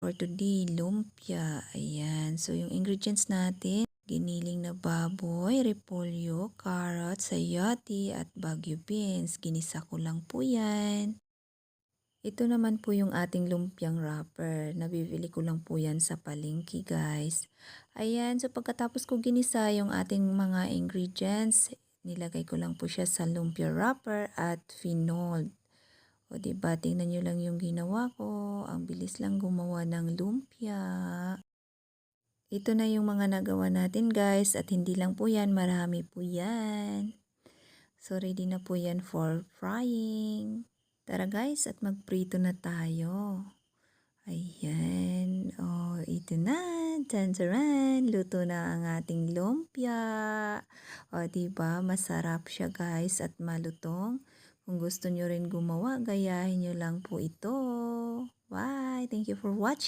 for today, lumpia. Ayan. So, yung ingredients natin, giniling na baboy, repolyo, carrots, sayote, at Baguio beans. Ginisa ko lang po yan. Ito naman po yung ating lumpiang wrapper. Nabibili ko lang po yan sa palengke, guys. Ayan, so pagkatapos ko ginisa yung ating mga ingredients, nilagay ko lang po siya sa lumpia wrapper at finold. O diba, tingnan nyo lang yung ginawa ko. Ang bilis lang gumawa ng lumpia. Ito na yung mga nagawa natin, guys. At hindi lang po yan, marami po yan. So, ready na po yan for frying. Tara guys, at magprito na tayo. Ayan. Oh, ito na. Tantaran. Luto na ang ating lumpia. O, diba? Masarap siya guys at malutong. Kung gusto nyo rin gumawa, gayahin nyo lang po ito. Bye! Thank you for watching.